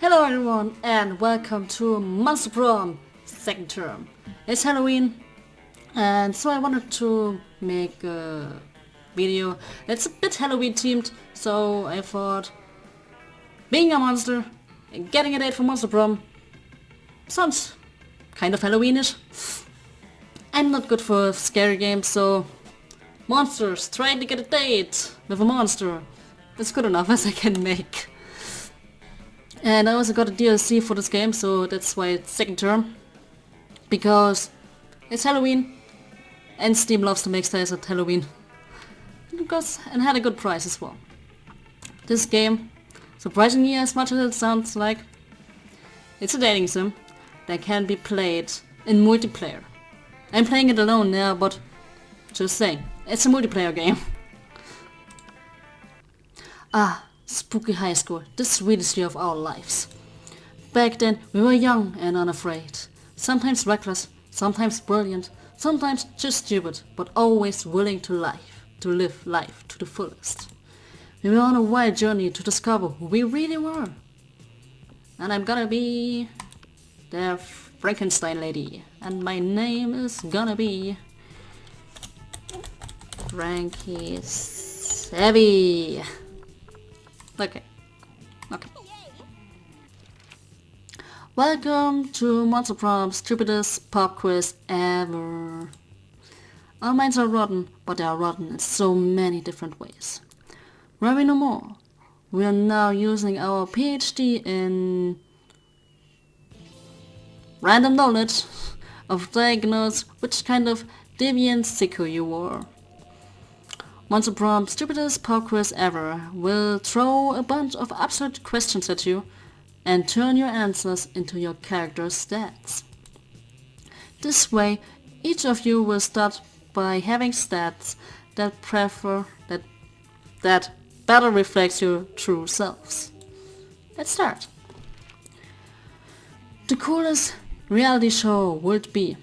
Hello everyone and welcome to Monster Prom second term. It's Halloween and so I wanted to make a video that's a bit Halloween themed, so I thought being a monster and getting a date for Monster Prom sounds kind of Halloweenish. I'm not good for scary games, so monsters trying to get a date with a monster. That's good enough as I can make. And I also got a DLC for this game, so that's why it's second term. Because it's Halloween, and Steam loves to make sales at Halloween. And had a good price as well. This game, surprisingly as much as it sounds like, it's a dating sim that can be played in multiplayer. I'm playing it alone now, but just saying, it's a multiplayer game. Spooky high school, the sweetest year of our lives. Back then, we were young and unafraid. Sometimes reckless, sometimes brilliant, sometimes just stupid, but always willing to live life to the fullest. We were on a wild journey to discover who we really were. And I'm gonna be the Frankenstein lady. And my name is gonna be Frankie Savvy. Okay. Welcome to Monster Prom's stupidest pop quiz ever. Our minds are rotten, but they are rotten in so many different ways. Worry no more. We are now using our PhD in random knowledge of diagnose which kind of Damien sicko you are. Monster Prom's stupidest pop quiz ever will throw a bunch of absurd questions at you and turn your answers into your character's stats. This way, each of you will start by having stats that better reflects your true selves. Let's start. The coolest reality show would be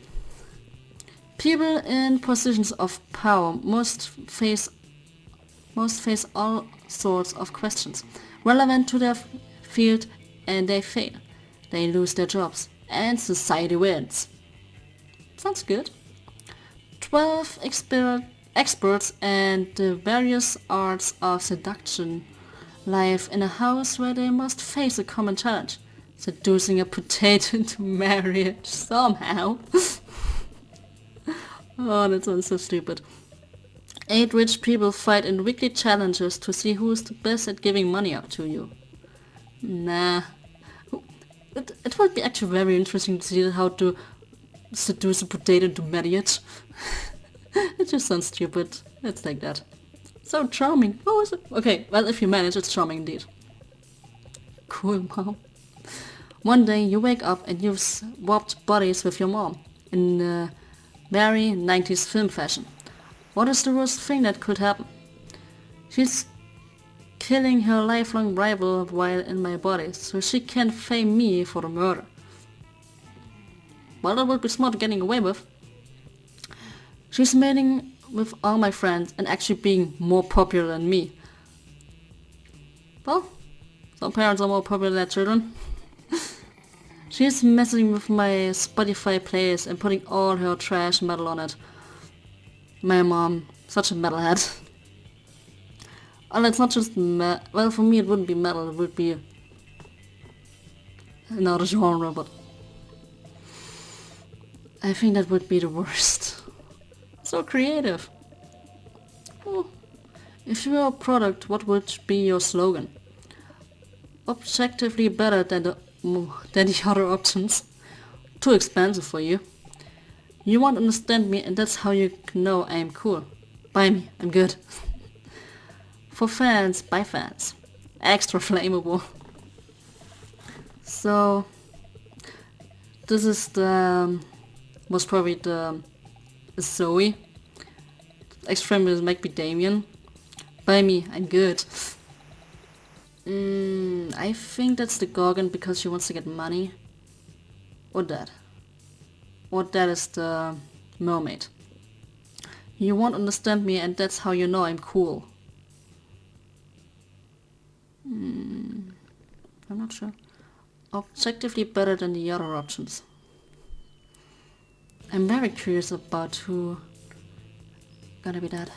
people in positions of power must face all sorts of questions relevant to their field, and they fail. They lose their jobs and society wins. Sounds good. 12 experts and the various arts of seduction live in a house where they must face a common challenge: seducing a potato into marriage somehow. Oh, that sounds so stupid. 8 rich people fight in weekly challenges to see who is the best at giving money out to you. Nah. It would be actually very interesting to see how to seduce a potato into marriage. It just sounds stupid. It's like that. So charming. Oh, is it? Okay, well, if you manage, it's charming indeed. Cool, mom. One day you wake up and you've swapped bodies with your mom in very 90s film fashion. What is the worst thing that could happen? She's killing her lifelong rival while in my body, so she can fame me for the murder. Well, that would be smart getting away with. She's mating with all my friends and actually being more popular than me. Well, some parents are more popular than their children. She's messing with my Spotify playlist and putting all her trash metal on it. My mom, such a metalhead. Well, it's not just well, for me it wouldn't be metal, it would be another genre, but I think that would be the worst. So creative. Oh, if you were a product, what would be your slogan? Objectively better than the other options. Too expensive for you. You won't understand me, and that's how you know I am cool. Buy me, I'm good. For fans, by fans. Extra flammable. So, this is the most probably the Zoe. Extremely might be Damien. Buy me, I'm good. I think that's the Gorgon because she wants to get money. Or that. Or that is the mermaid. You won't understand me, and that's how you know I'm cool. I'm not sure. objectively better than the other options. I'm very curious about who gonna be that.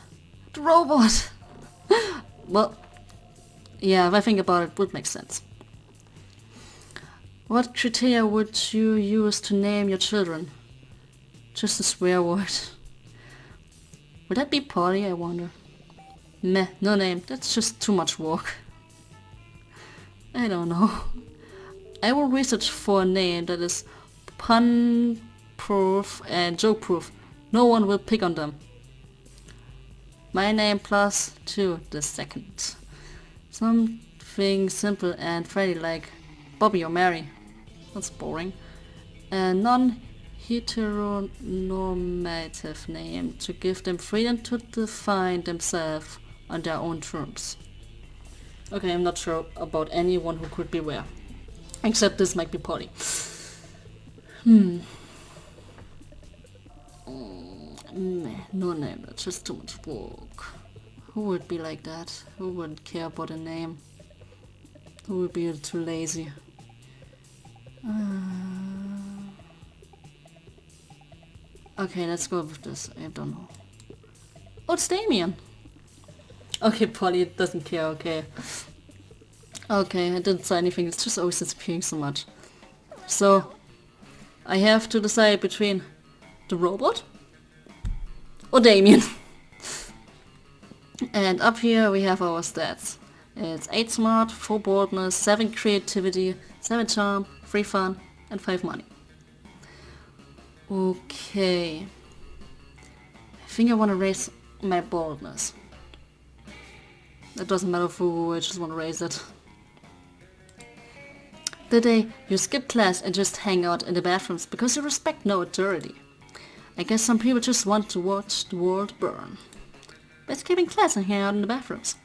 The robot! Well, yeah, if I think about it, would make sense. What criteria would you use to name your children? Just a swear word. Would that be Polly, I wonder? Meh, no name, that's just too much work. I don't know. I will research for a name that is pun-proof and joke-proof. No one will pick on them. My name plus 2 the second. Something simple and friendly like Bobby or Mary. That's boring. A non-heteronormative name to give them freedom to define themselves on their own terms. Okay, I'm not sure about anyone who could be where. Except this might be Polly. No name, that's just too much work. Who would be like that? Who wouldn't care about a name? Who would be too lazy? Okay, let's go with this. I don't know. Oh, it's Damien! Okay, Polly doesn't care, okay. Okay, I didn't say anything, it's just always disappearing so much. So, I have to decide between the robot or Damien. And up here we have our stats. It's 8 smart, 4 boldness, 7 creativity, 7 charm, 3 fun, and 5 money. Okay. I think I want to raise my boldness. It doesn't matter who, I just want to raise it. The day you skip class and just hang out in the bathrooms because you respect no authority. I guess some people just want to watch the world burn. By skipping class and hang out in the bathrooms.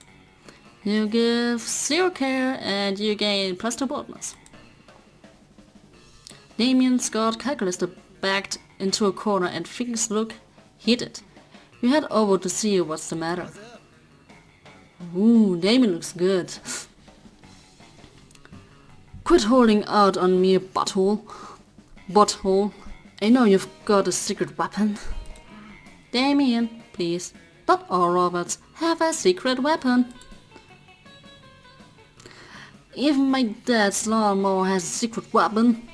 You give 0 care and you gain +2 boldness. Damien's got calculus backed into a corner and things look heated. You head over to see what's the matter. Ooh, Damien looks good. Quit holding out on me, butthole. I know you've got a secret weapon. Damien, please. Not all robots have a secret weapon. Even my dad's lawnmower has a secret weapon.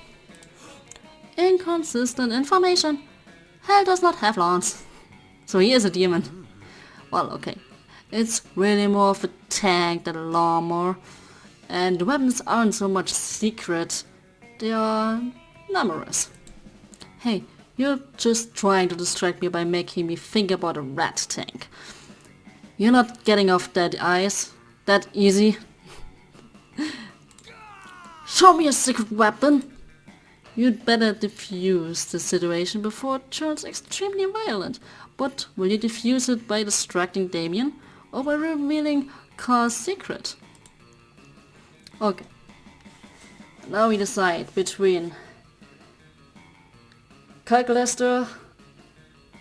Inconsistent information. Hell does not have lawns. So he is a demon. Well, okay. It's really more of a tank than a lawnmower. And the weapons aren't so much secret. They are numerous. Hey, you're just trying to distract me by making me think about a rat tank. You're not getting off that ice that easy. Show me a secret weapon! You'd better defuse the situation before it turns extremely violent. But will you defuse it by distracting Damien or by revealing Car's secret? Okay. Now we decide between Calculaster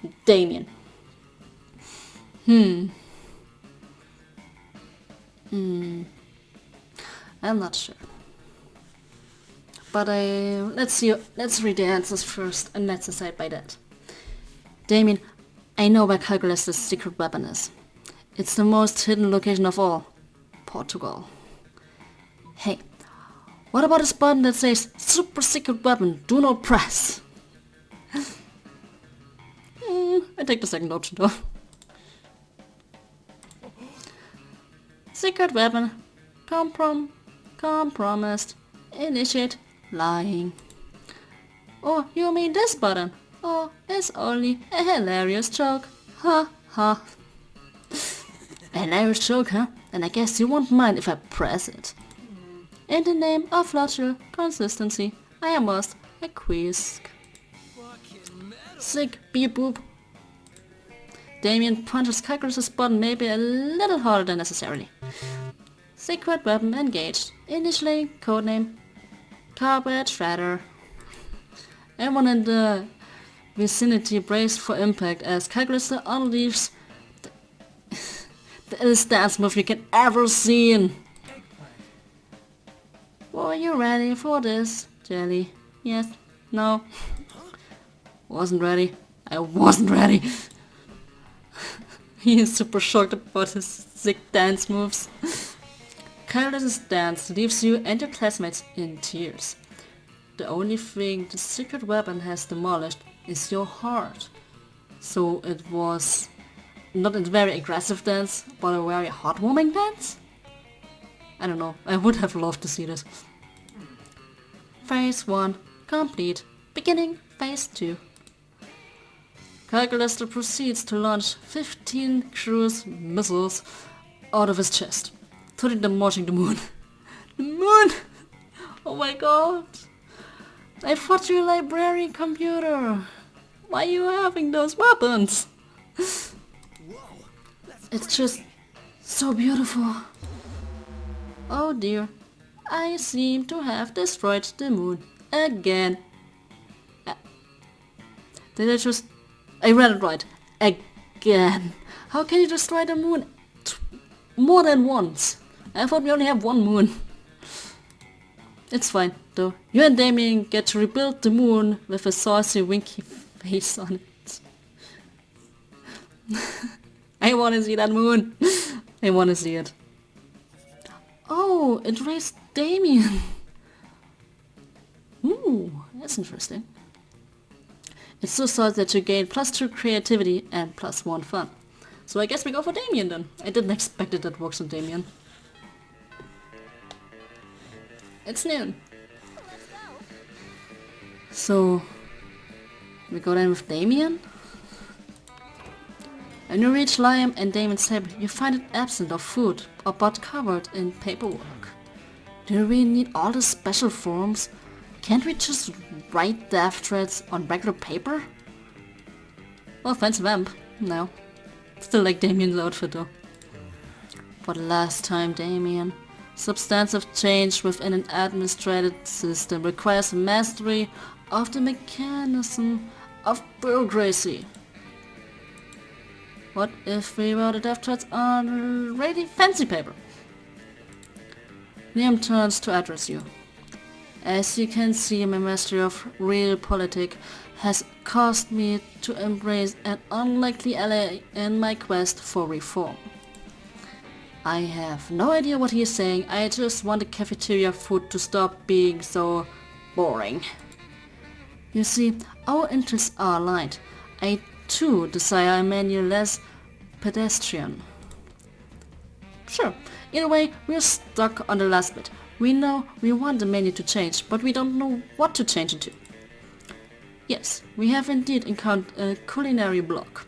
and Damien. I'm not sure. But let's read the answers first and let's decide by that. Damien, I know where Calculaster's secret weapon is. It's the most hidden location of all. Portugal. Hey, what about this button that says super secret weapon, do not press? I take the second option though. Secret weapon, compromised, initiate, lying. Oh, you mean this button? Oh, it's only a hilarious joke. Ha ha. A hilarious joke, huh? And I guess you won't mind if I press it. In the name of logical consistency, I must acquiesce. Sick beep boop. Damien punches Calculus's button maybe a little harder than necessarily. Secret weapon engaged. Initially codename Carpet Shredder. Everyone in the vicinity braced for impact as Calculus unleashes the illest dance move you can ever see. Whoa, are you ready for this, Jelly? Yes? No? Wasn't ready. I wasn't ready. He is super shocked about his sick dance moves. Careless dance leaves you and your classmates in tears. The only thing the secret weapon has demolished is your heart. So it was not a very aggressive dance, but a very heartwarming dance? I don't know, I would have loved to see this. Phase 1 complete. Beginning phase 2. Calculator proceeds to launch 15 cruise missiles out of his chest, totally demolishing the moon. The moon! Oh my god! I thought you were a library computer. Why are you having those weapons? It's just so beautiful. Oh dear, I seem to have destroyed the moon again. Did I just... I read it right. Again. How can you destroy the moon more than once? I thought we only have one moon. It's fine, though. You and Damien get to rebuild the moon with a saucy winky face on it. I wanna see that moon. I wanna see it. Oh, it raised Damien. Ooh, that's interesting. It's so sad that you gain +2 creativity and +1 fun. So I guess we go for Damien then. I didn't expect it that works on Damien. It's noon. So we go then with Damien. When you reach Liam and Damien's table, you find it absent of food or but covered in paperwork. Do you really need all the special forms? Can't we just write death threats on regular paper? Well, fancy vamp. No. Still like Damien's outfit though. For the last time, Damien. Substantive change within an administrated system requires mastery of the mechanism of bureaucracy. What if we wrote the death threats on really fancy paper? Liam turns to address you. As you can see, my mastery of realpolitik has caused me to embrace an unlikely ally in my quest for reform. I have no idea what he is saying, I just want the cafeteria food to stop being so boring. You see, our interests are aligned. I too desire a menu less pedestrian. Sure, either way, we're stuck on the last bit. We know we want the menu to change, but we don't know what to change it to. Yes, we have indeed encountered a culinary block.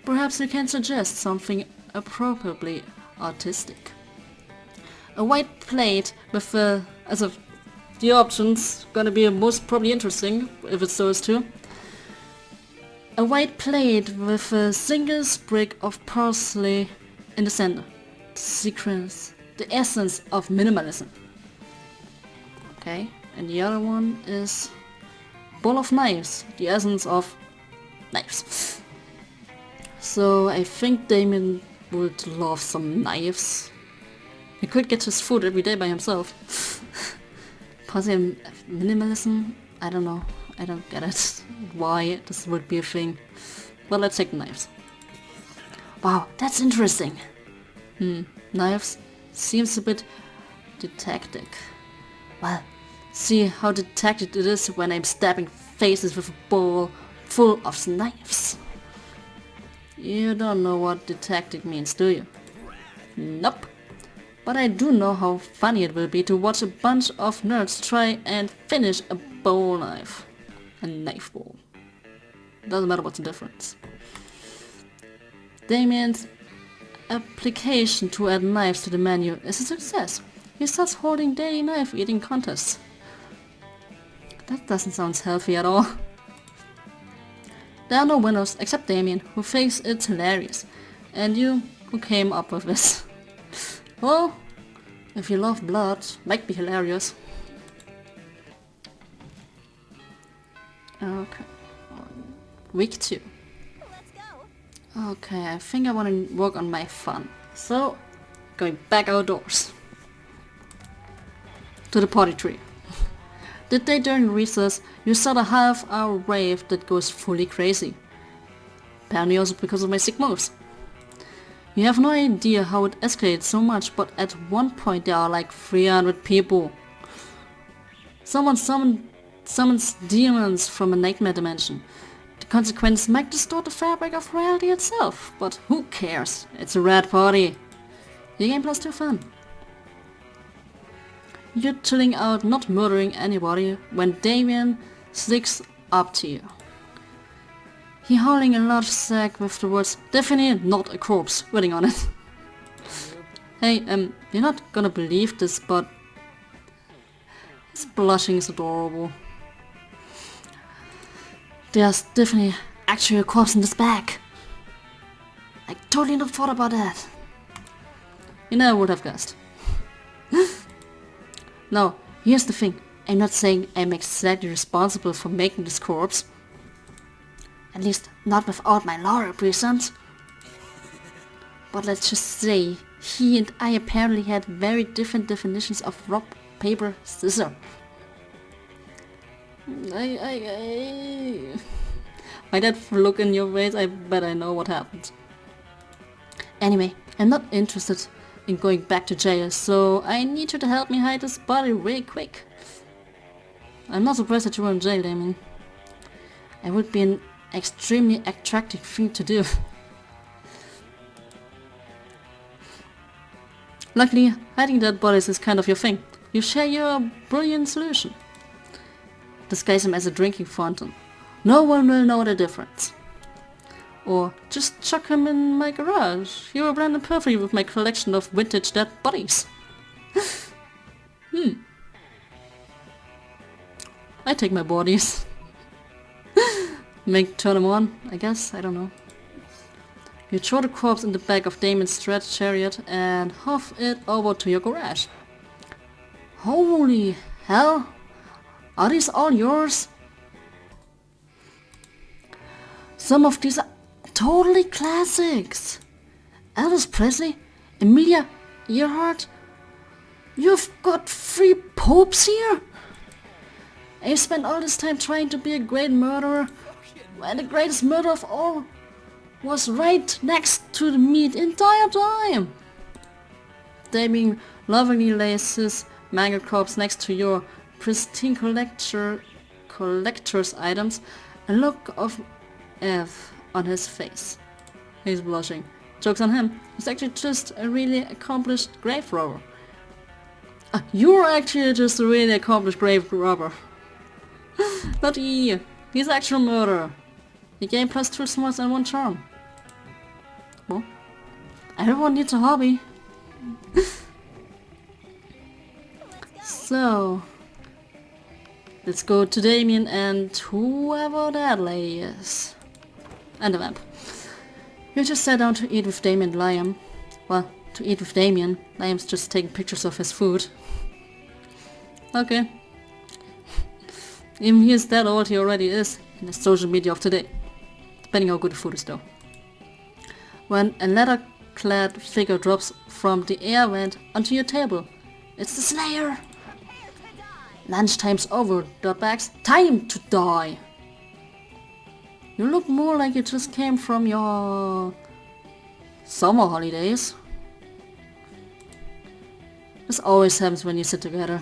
Perhaps you can suggest something appropriately artistic. A white plate with as of the options gonna be most probably interesting if it's those two. A white plate with a single sprig of parsley in the center. The secrets, the essence of minimalism. Okay, and the other one is bowl of knives, the essence of knives. So I think Damien would love some knives. He could get his food every day by himself. Positive minimalism? I don't know. I don't get it. Why this would be a thing. Well, let's take knives. Wow, that's interesting. Knives seems a bit didactic. Well, see how didactic it is when I'm stabbing faces with a bowl full of knives. You don't know what didactic means, do you? Nope. But I do know how funny it will be to watch a bunch of nerds try and finish a bowl knife. A knife bowl. Doesn't matter what's the difference. Damien's application to add knives to the menu is a success. He starts holding daily knife eating contests. That doesn't sound healthy at all. There are no winners except Damien, who thinks it's hilarious, and you, who came up with this. Well, if you love blood, might be hilarious. Okay. Week 2. Okay, I think I want to work on my fun. So, going back outdoors. to the potty tree. The day during recess, you start a half-hour rave that goes fully crazy. Apparently also because of my sick moves. You have no idea how it escalated so much, but at one point there are like 300 people. Someone summons demons from a nightmare dimension. The consequence might distort the fabric of reality itself, but who cares? It's a rad party. The game plus 2 fun. You're chilling out, not murdering anybody, when Damien sneaks up to you. He holding a large sack with the words, "Definitely not a corpse," written on it. Hey, you're not gonna believe this, but his blushing is adorable. There's definitely actually a corpse in this bag. I totally not thought about that. You never would have guessed. Now, here's the thing. I'm not saying I'm exactly responsible for making this corpse. At least not without my lawyer present. But let's just say, he and I apparently had very different definitions of rock, paper, scissors. By that look in your face, I bet I know what happened. Anyway, I'm not interested in going back to jail, so I need you to help me hide this body really quick. I'm not surprised that you were in jail, Damien. It would be an extremely attractive thing to do. Luckily, hiding dead bodies is kind of your thing. You share your brilliant solution. Disguise him as a drinking fountain. No one will know the difference. Or just chuck him in my garage. He will blend in perfectly with my collection of vintage dead bodies. I take my bodies. Turn them on, I guess, I don't know. You throw the corpse in the back of Damien's stretch chariot and huff it over to your garage. Holy hell! Are these all yours? Some of these are totally classics. Elvis Presley, Emilia Earhart. You've got 3 popes here? And you spent all this time trying to be a great murderer, when the greatest murder of all was right next to me the entire time. Damien lovingly lays his mangled corpse next to your pristine collector's items, a look of F on his face. He's blushing. Joke's on him. He's actually just a really accomplished grave robber. You're actually just a really accomplished grave robber. Not he. He's actual murderer. The game plus 2 smarts and 1 charm. Well, everyone needs a hobby. So, let's go to Damien and whoever that lady is. And the vamp. You just sat down to eat with Damien and Liam. Well, to eat with Damien. Liam's just taking pictures of his food. Okay. Even he is that old, he already is in the social media of today. Depending how good the food is though. When a leather-clad figure drops from the air vent onto your table. It's the Slayer! Lunchtime's over, dirtbags. Time to die! You look more like you just came from your summer holidays. This always happens when you sit together.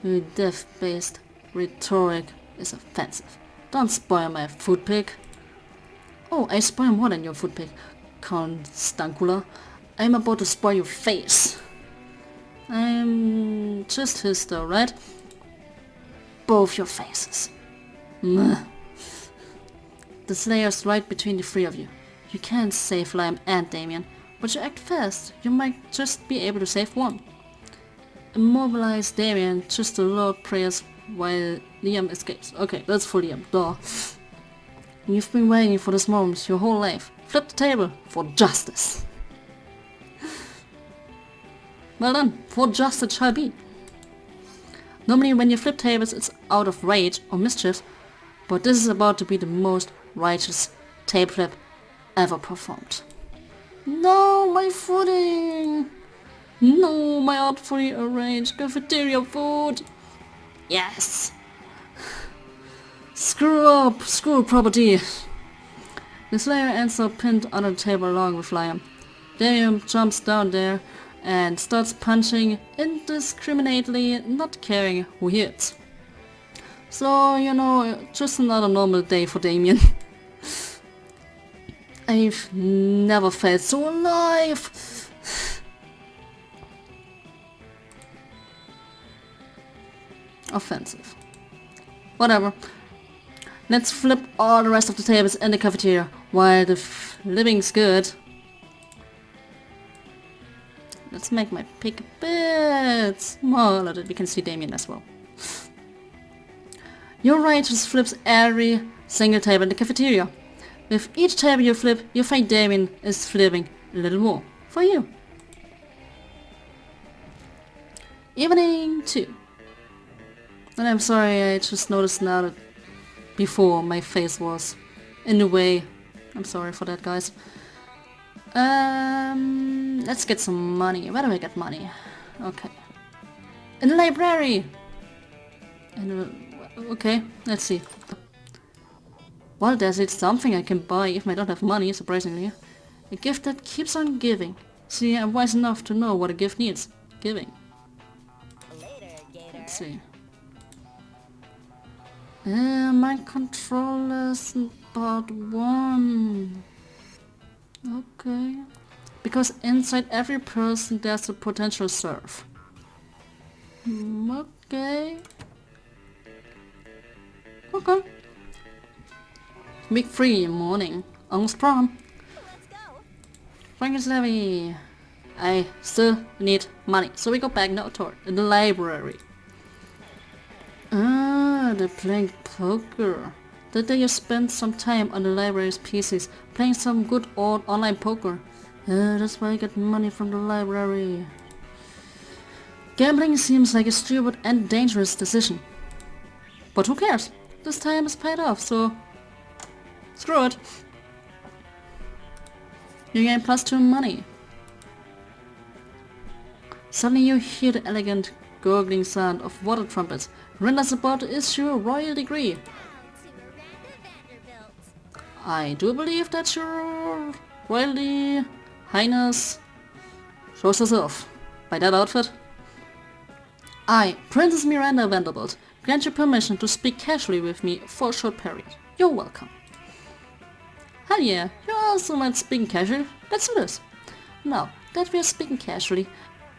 Your death-based rhetoric is offensive. Don't spoil my food pick. Oh, I spoil more than your food pick, Constancula. I'm about to spoil your face. I'm just his though, right? Both your faces. Meh. The Slayer's right between the 3 of you. You can't save Liam and Damien, but you act fast. You might just be able to save one. Immobilize Damien just to load prayers while Liam escapes. Okay, that's for Liam, duh. You've been waiting for this moment your whole life. Flip the table for justice. Well done, for justice it shall be. Normally when you flip tables it's out of rage or mischief, but this is about to be the most righteous table flip ever performed. No, my footing! No, my artfully arranged cafeteria food. Yes. Screw property. The Slayer ends up pinned under the table along with Liam. Damien jumps down there and starts punching indiscriminately, not caring who he hits. So, you know, just another normal day for Damien. I've never felt so alive. Offensive. Whatever. Let's flip all the rest of the tables in the cafeteria while the living's good. Let's make my pick a bit smaller that we can see Damien as well. Your right just flips every single table in the cafeteria. With each table you flip, you find Damien is flipping a little more for you. Evening 2. And I'm sorry, I just noticed now that before my face was in the way. I'm sorry for that, guys. Let's get some money. Where do I get money? Okay. In the library! Okay, let's see. Well, there's something I can buy if I don't have money, surprisingly. A gift that keeps on giving. See, I'm wise enough to know what a gift needs. Giving. Let's see. Mind control lesson part 1. Okay. Because inside every person there's a potential serve. Okay. Okay. Week 3, morning. Almost prom. Frank's levy. I still need money, so we go back now to the library. Ah, they're playing poker. That day you spent some time on the library's PCs, playing some good old online poker. That's why I get money from the library. Gambling seems like a stupid and dangerous decision. But who cares? This time is paid off, so screw it. You gain +2 money. Suddenly you hear the elegant gurgling sound of water trumpets. Rinda's about to issue a royal decree. I do believe that your royalty highness shows herself by that outfit. I, Princess Miranda Vanderbilt, grant you permission to speak casually with me for a short period. You're welcome. Hell yeah, you also might speak casually. Let's do this. Now that we are speaking casually,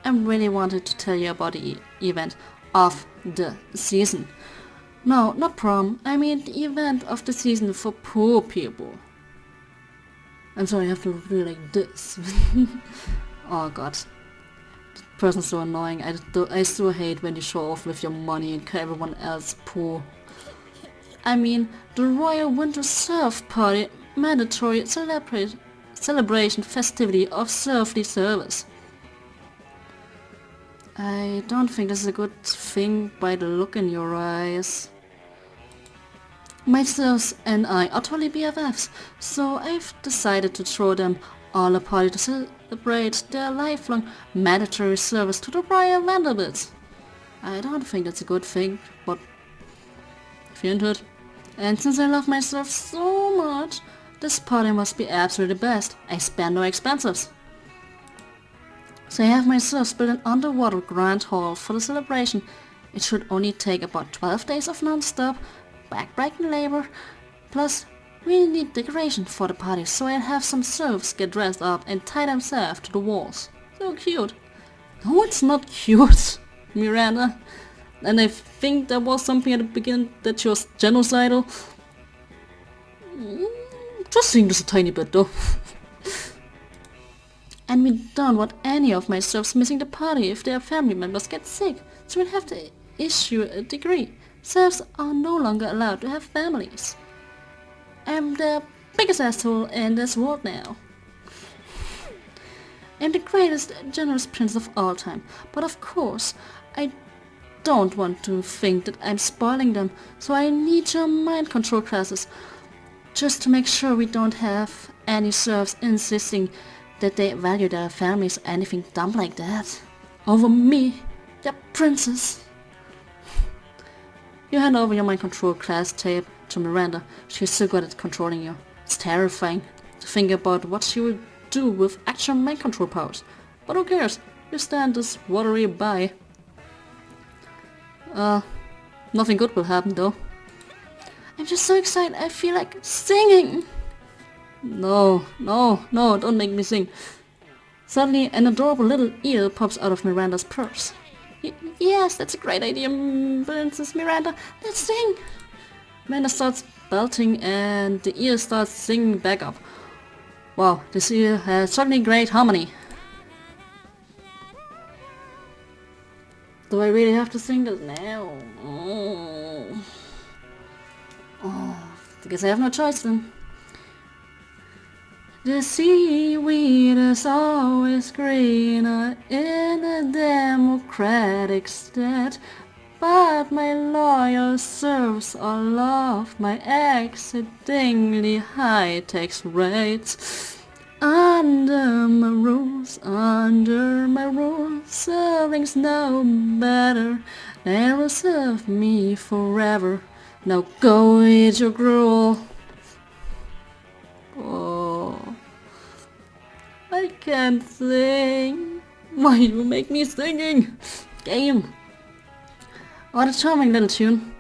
I really wanted to tell you about the event of the season. No, not prom, I mean the event of the season for poor people. I'm sorry, I have to do like this. Oh god. The person's so annoying. I so hate when you show off with your money and call everyone else poor. I mean, the Royal Winter Surf Party, mandatory celebration festivity of surfly service. I don't think this is a good thing by the look in your eyes. My serfs and I are totally BFFs, so I've decided to throw them all a party to celebrate their lifelong mandatory service to the Royal Vanderbilts. I don't think that's a good thing, but if you're into it. And since I love my serfs so much, this party must be absolutely the best. I spare no expenses. So I have my serfs build an underwater grand hall for the celebration. It should only take about 12 days of non-stop, back-breaking labor. Plus, we need decoration for the party, so I'll have some serfs get dressed up and tie themselves to the walls. So cute. No, it's not cute, Miranda. And I think there was something at the beginning that she was genocidal. Just seeing this a tiny bit though. And we don't want any of my serfs missing the party if their family members get sick, so we'll have to issue a decree. Serfs are no longer allowed to have families. I'm the biggest asshole in this world now. I'm the greatest generous prince of all time, but of course, I don't want to think that I'm spoiling them, so I need your mind control classes, just to make sure we don't have any serfs insisting that they value their families or anything dumb like that. over me, your princess. You hand over your mind control class tape to Miranda. She's so good at controlling you. It's terrifying to think about what she will do with actual mind control powers. But who cares? You stand this watery by. Nothing good will happen though. I'm just so excited, I feel like singing! No, don't make me sing. Suddenly, an adorable little eel pops out of Miranda's purse. Yes, that's a great idea, Princess Miranda. Let's sing! Miranda starts belting and the eel starts singing back up. Wow, this eel has certainly great harmony. Do I really have to sing this now? I guess I have no choice then. The seaweed is always greener in a democratic state, but my loyal serfs all love my exceedingly high tax rates. Under my rules, servings know better. They will serve me forever. Now go eat your gruel. Oh, I can't sing. Why you make me singing? Game. What a charming little tune.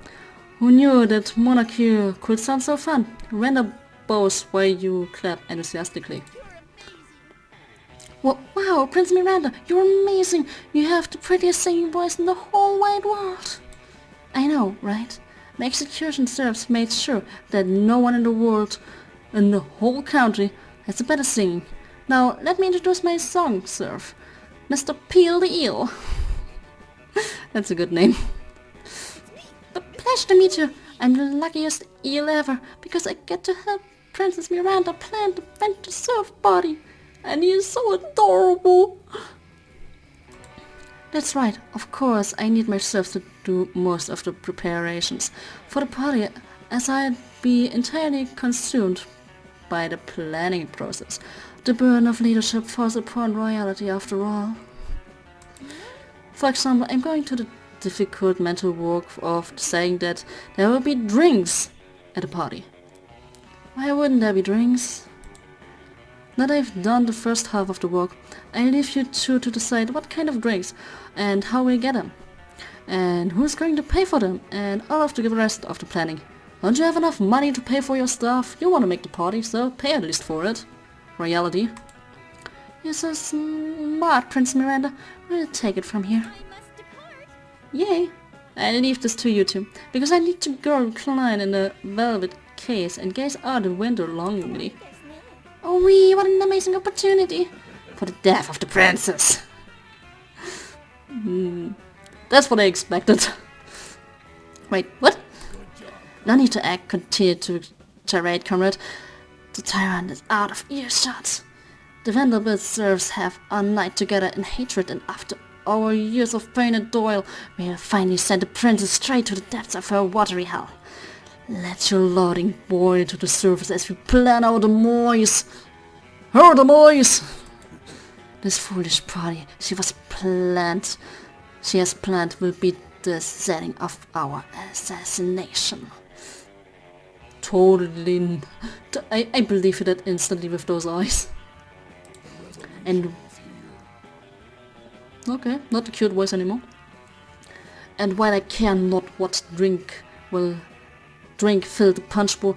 Who knew that monarchy could sound so fun? Render bows while you clap enthusiastically. Wow, Prince Miranda, you're amazing! You have the prettiest singing voice in the whole wide world! I know, right? My execution serfs made sure that no one in the world, in the whole country, has a better singing. Now, let me introduce my song serf, Mr. Peel the Eel. That's a good name. A pleasure to meet you. I'm the luckiest eel ever, because I get to help Princess Miranda plan the venture surf party. And he is so adorable. That's right, of course I need my serfs to do most of the preparations for the party, as I'd be entirely consumed by the planning process. The burden of leadership falls upon royalty after all. For example, I'm going to the difficult mental work of saying that there will be drinks at the party. Why wouldn't there be drinks? Now that I've done the first half of the work, I leave you two to decide what kind of drinks and how we get them, and who's going to pay for them, and all of the rest of the planning. Don't you have enough money to pay for your stuff? You want to make the party, so pay at least for it. Royalty. You're so smart, Prince Miranda. We'll take it from here. Yay! I leave this to you two, because I need to go recline in a velvet case and gaze out the window longingly. Oh wee, what an amazing opportunity! For the death of the princess! That's what I expected. Wait, what? No need to act, continue to tirade, comrade. The tyrant is out of earshot. The Vanderbilt serfs have all night together in hatred, and after our years of pain and toil, we have finally sent the princess straight to the depths of her watery hell. Let your lauding boil to the surface as we plan our demise. Her demise! This foolish party she has planned will be the setting of our assassination. Totally. I believe it instantly with those eyes. And okay, not the cute voice anymore. And while I care not what drink fill the punch bowl,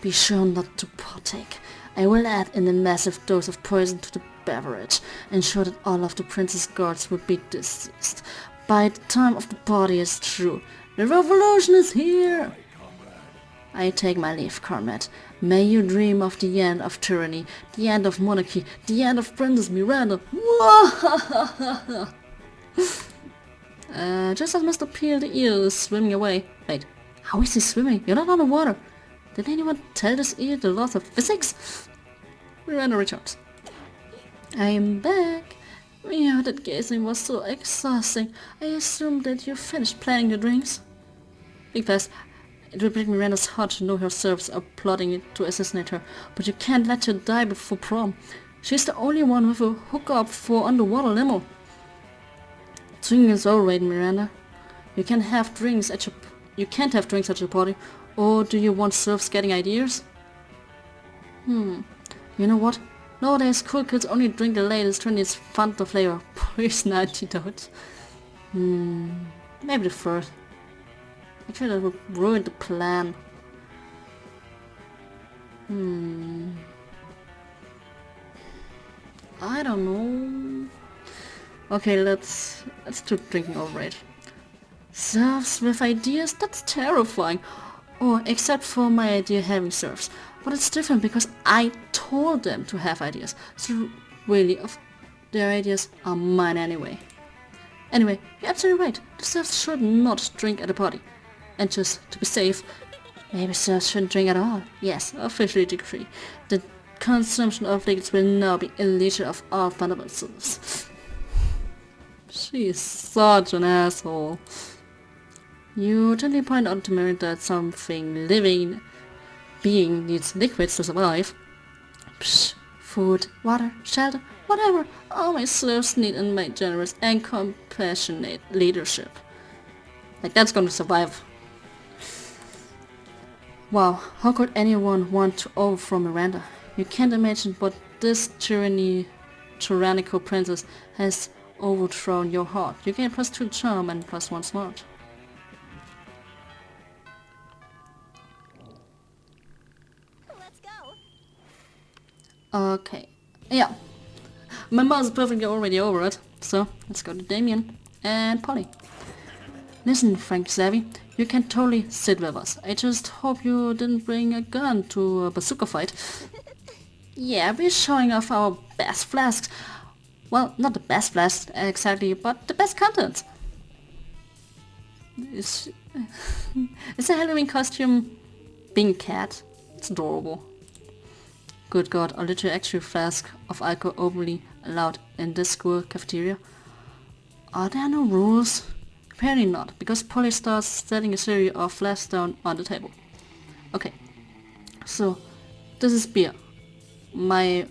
be sure not to partake. I will add in a massive dose of poison to the beverage, ensure that all of the prince's guards will be deceased by the time of the party is through. The revolution is here! I take my leave, comrade. May you dream of the end of tyranny, the end of monarchy, the end of Princess Miranda. Just as Mr. Peel the Eel is swimming away. Wait, how is he swimming? You're not on the water. Did anyone tell this eel the laws of physics? Miranda returns. I am back. Yeah, that gazing was so exhausting. I assume that you finished planning the drinks. Think fast. It will break Miranda's heart to know her serfs are plotting to assassinate her, but you can't let her die before prom. She's the only one with a hookup for underwater limo. Drinking is overrated, Miranda. You can't have drinks at your party. Or do you want serfs getting ideas? You know what? Nowadays, cool kids only drink the latest 20th Fanta flavor. Poison antidote. Maybe the first. Actually, that would ruin the plan. I don't know. Okay, let's do drinking overrated. Serfs with ideas? That's terrifying. Oh, except for my idea having serfs. But it's different because I told them to have ideas. So really, their ideas are mine anyway. Anyway, you're absolutely right. The serfs should not drink at a party. And just to be safe, maybe serfs shouldn't drink at all. Yes, officially decree. The consumption of liquids will now be illegal of all fundamentals. She is such an asshole. You gently point out to Mary that something living being needs liquids to survive. Psh, food, water, shelter, whatever. All my slaves need in my generous and compassionate leadership. Like that's gonna survive. Wow, how could anyone want to overthrow Miranda? You can't imagine what this tyrannical princess has overthrown your heart. You gain +2 charm and +1 smart. Let's go. Okay, yeah. My mouse is perfectly already over it, so let's go to Damien and Polly. Listen, Frank Savvy, you can totally sit with us. I just hope you didn't bring a gun to a bazooka fight. Yeah, we're showing off our best flasks. Well, not the best flasks exactly, but the best content. Is the Halloween costume being a cat? It's adorable. Good God, are literally actual flask of alcohol openly allowed in this school cafeteria? Are there no rules? Apparently not, because Polly starts setting a series of flasks down on the table. Okay, so this is beer. My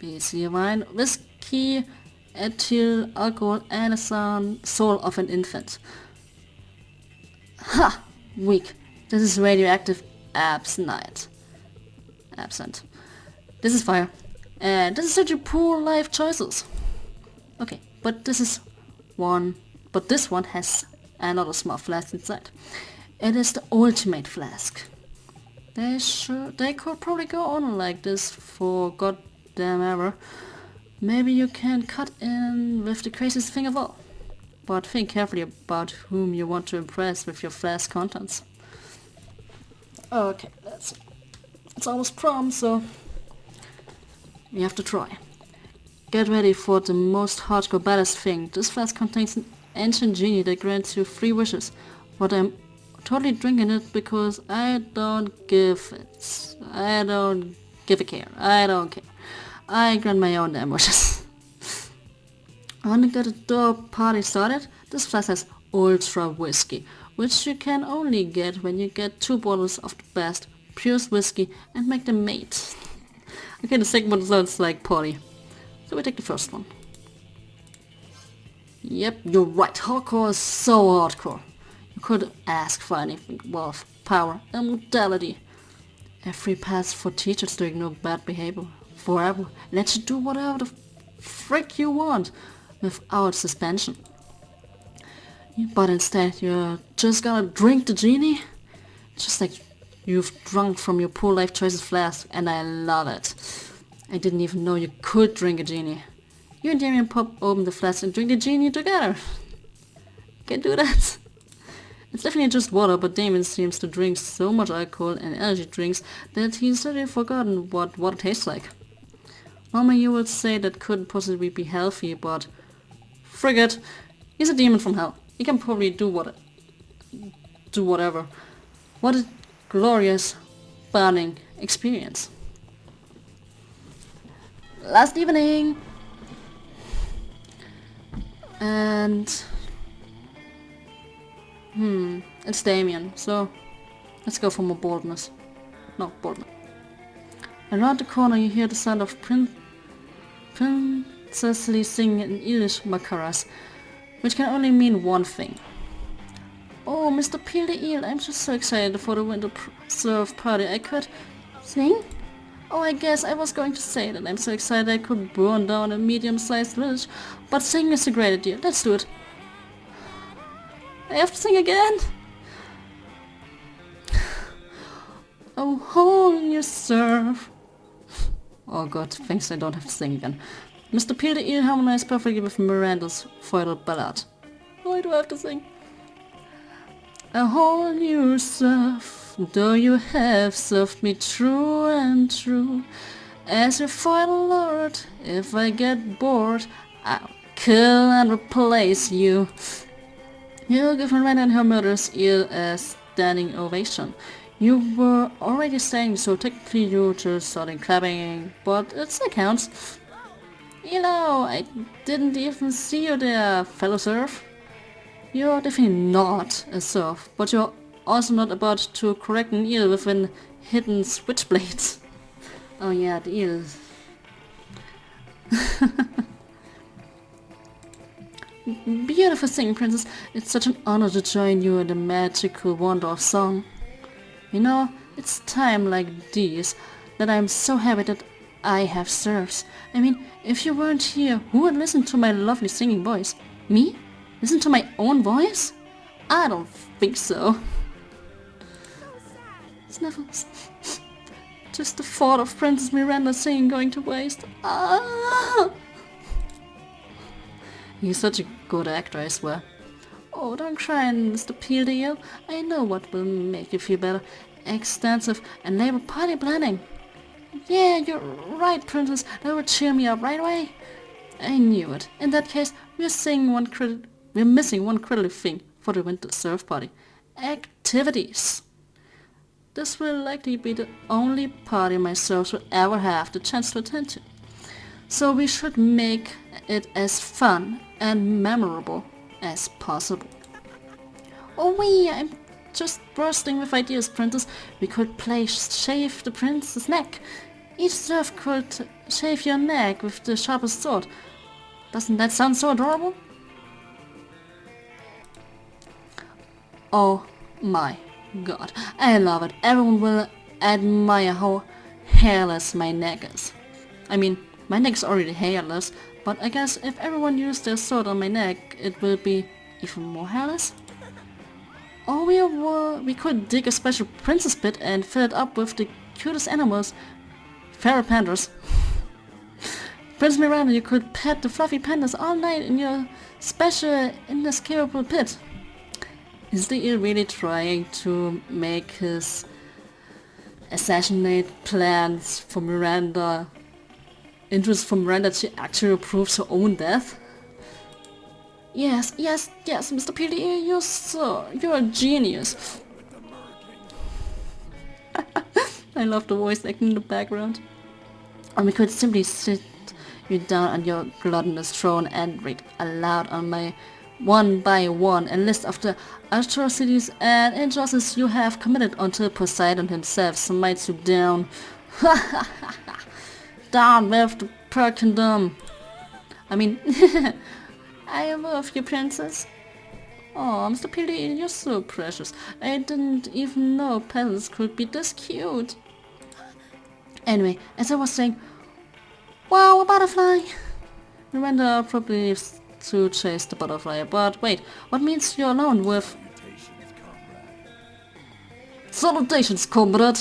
BC wine, whiskey, ethyl alcohol, and a soul of an infant. Ha! Weak. This is radioactive absinthe. Absent. This is fire. And this is such a poor life choices. Okay, but this one has another small flask inside. It is the ultimate flask. They could probably go on like this for goddamn ever. Maybe you can cut in with the craziest thing of all. But think carefully about whom you want to impress with your flask contents. Okay, it's almost prom, so we have to try. Get ready for the most hardcore baddest thing. This flask contains an ancient genie that grants you 3 wishes. But I'm totally drinking it because I don't give a care. I don't care. I grant my own damn wishes. I want to get a dope party started. This flask has ultra whiskey, which you can only get when you get 2 bottles of the best, purest whiskey and make them mate. Okay, the second one sounds like party. So we take the first one. Yep, you're right. Hardcore is so hardcore. You could ask for anything. Wealth, power, immortality. Every pass for teachers to ignore bad behavior forever. Let you do whatever the frick you want without suspension. But instead, you're just gonna drink the genie? Just like you've drunk from your poor life choices flask, and I love it. I didn't even know you could drink a genie. You and Damien pop open the flask and drink the genie together. Can't do that. It's definitely just water, but Damien seems to drink so much alcohol and energy drinks that he's already forgotten what water tastes like. Normally you would say that couldn't possibly be healthy, but frig it. He's a demon from hell. He can probably do whatever. What a glorious, burning experience. Last evening. And it's Damien, so let's go for more boldness. No, boldness. Around the corner you hear the sound of Princess raucously sing in English macaras, which can only mean one thing. Oh, Mr. Peel the Eel, I'm just so excited for the winter surf party. I could sing? Oh, I guess I was going to say that I'm so excited I could burn down a medium-sized village, but singing is a great idea. Let's do it. I have to sing again. Oh, hole in your surf. Oh god, thanks I don't have to sing again. Mr. Peel the Eel harmonized perfectly with Miranda's foiled ballad. Why do I have to sing? A hole in your surf, though you have served me true and true. As your final lord, if I get bored, I'll kill and replace you. You give Miranda and her murderous eel a standing ovation. You were already standing, so technically you just started clapping, but it still counts. Hello, I didn't even see you there, fellow serf. You're definitely not a serf, but you're also not about to correct an eel with a hidden switchblade. Oh yeah, the eel. Beautiful singing, princess. It's such an honor to join you in the magical wonder of song. You know, it's time like these that I'm so happy that I have serfs. I mean, if you weren't here, who would listen to my lovely singing voice? Me? Listen to my own voice? I don't think so. Sniffles. Just the thought of Princess Miranda singing going to waste. Ah! He's such a good actor, I swear. Oh, don't cry, Mr. Peel the Eel. I know what will make you feel better. Extensive and labor party planning. Yeah, you're right, Princess. That would cheer me up right away. I knew it. In that case, we're missing one critical thing for the winter surf party. Activities. This will likely be the only party my serfs will ever have the chance to attend to. So we should make it as fun and memorable as possible. Oh wee, I'm just bursting with ideas, Princess. We could play shave the prince's neck. Each serf could shave your neck with the sharpest sword. Doesn't that sound so adorable? Oh my god, I love it. Everyone will admire how hairless my neck is. I mean, my neck is already hairless, but I guess if everyone used their sword on my neck, it will be even more hairless. Or we could dig a special princess pit and fill it up with the cutest animals. Feral pandas. Prince Miranda, you could pet the fluffy pandas all night in your special inescapable pit. Is the eel really trying to make his assassinate plans for Miranda interest for Miranda to actually approves her own death? Yes, Mr. PD, you're a genius. I love the voice acting in the background. Or we could simply sit you down on your gluttonous throne and read aloud on my one by one a list of the atrocities and injustices you have committed until Poseidon himself smites you down. Down with the perkindom. I mean, I love you, princess. Oh, Mr. Pili, you're so precious. I didn't even know peasants could be this cute. Anyway, as I was saying, wow, a butterfly! Miranda probably needs to chase the butterfly, but wait, what means you're alone with... Salutations, comrade!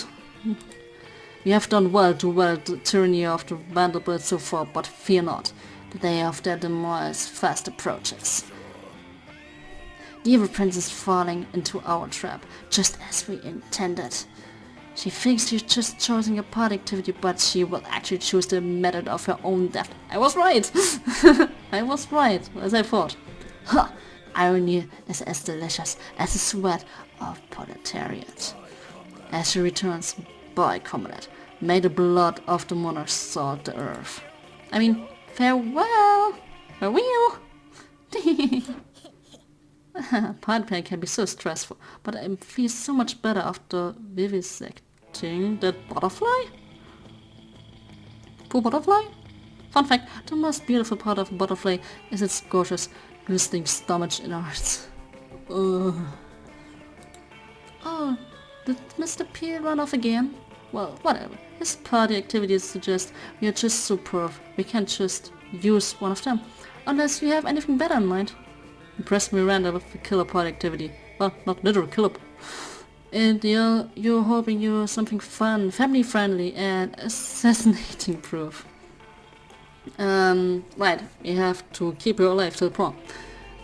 You have done well to wield the tyranny of the Vanderbilt so far, but fear not. The day of their demise fast approaches. The evil prince is falling into our trap, just as we intended. She thinks she's just choosing a party activity, but she will actually choose the method of her own death. I was right! I was right, as I thought. Ha! Irony is as delicious as the sweat of proletariat. As she returns, boy comrade, may the blood of the monarch salt the earth. I mean, farewell! Farewell! Party planning can be so stressful, but I feel so much better after vivisecting that butterfly? Poor butterfly? Fun fact, the most beautiful part of a butterfly is its gorgeous, glistening stomach innards. Oh, did Mr. P run off again? Well, whatever. His party activities suggest we are just superb. We can't just use one of them. Unless you have anything better in mind. Impressed Miranda with the killer party activity. Well, not literal killer. And you're hoping you're something fun, family friendly, and assassinating proof. Right, you have to keep her alive till prom.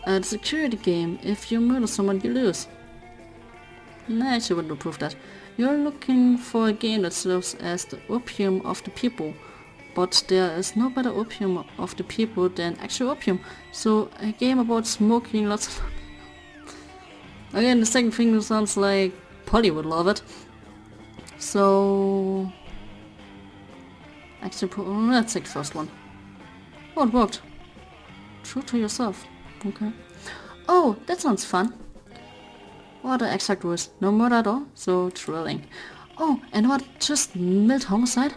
A security game, if you murder someone you lose. Nah, I actually wouldn't approve that. You're looking for a game that serves as the opium of the people. But there is no better opium of the people than actual opium. So a game about smoking lots of... Again, the second thing sounds like Polly would love it. So... Actually, let's take the first one. Oh, it worked. True to yourself. Okay. Oh, that sounds fun. What are the exact rules? No murder at all? So thrilling. Oh, and what? Just mild homicide?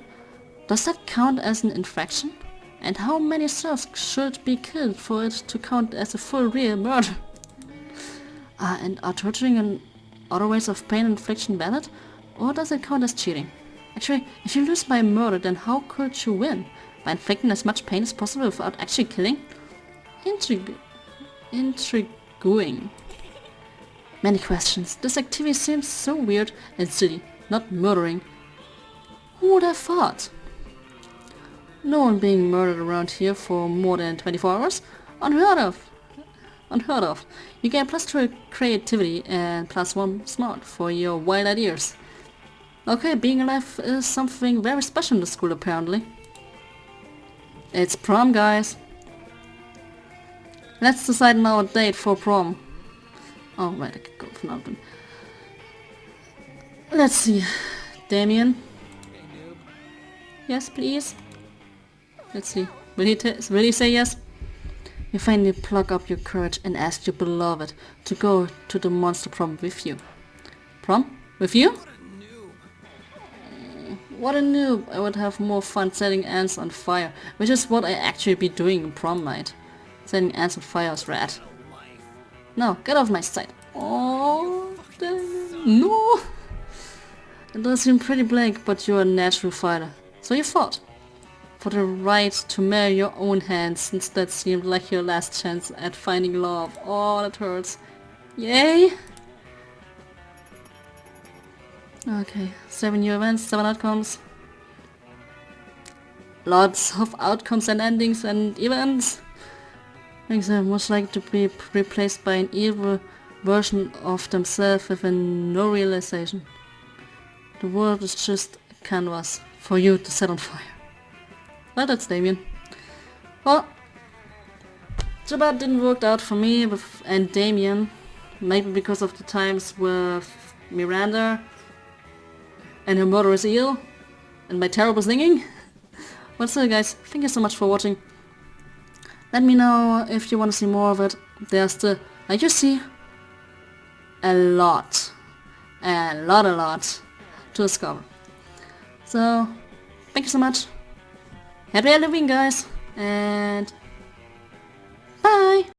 Does that count as an infraction? And how many serfs should be killed for it to count as a full real murder? And are torturing and other ways of pain infliction valid? Or does it count as cheating? Actually, if you lose by murder, then how could you win? By inflicting as much pain as possible without actually killing? Intriguing. Many questions. This activity seems so weird and silly. Not murdering. Who would have thought? No one being murdered around here for more than 24 hours? Unheard of. Unheard of. You get +2 creativity and +1 smart for your wild ideas. Okay, being alive is something very special in the school apparently. It's prom, guys. Let's decide now a date for prom. Oh, right, I could go for another one. Let's see. Damien? Yes, please? Let's see. Will he say yes? You finally pluck up your courage and ask your beloved to go to the monster prom with you. Prom? With you? What a noob. I would have more fun setting ants on fire, which is what I actually be doing in prom night. Setting ants on fire is rad. No, get off my sight. Oh, no. It does seem pretty bleak, but you're a natural fighter. So you fought. For the right to marry your own hands, since that seemed like your last chance at finding love. Oh, that hurts. Yay! Okay, 7 new events, 7 outcomes. Lots of outcomes and endings and events. Makes them most likely to be replaced by an evil version of themselves with no realization. The world is just a canvas for you to set on fire. Well, that's Damien. Well, too bad it didn't work out for me and Damien. Maybe because of the times with Miranda and her murderous eel and my terrible singing. But still, guys, thank you so much for watching. Let me know if you want to see more of it. There's still, like you see, a lot to discover. So, thank you so much. Happy Halloween, guys, and bye!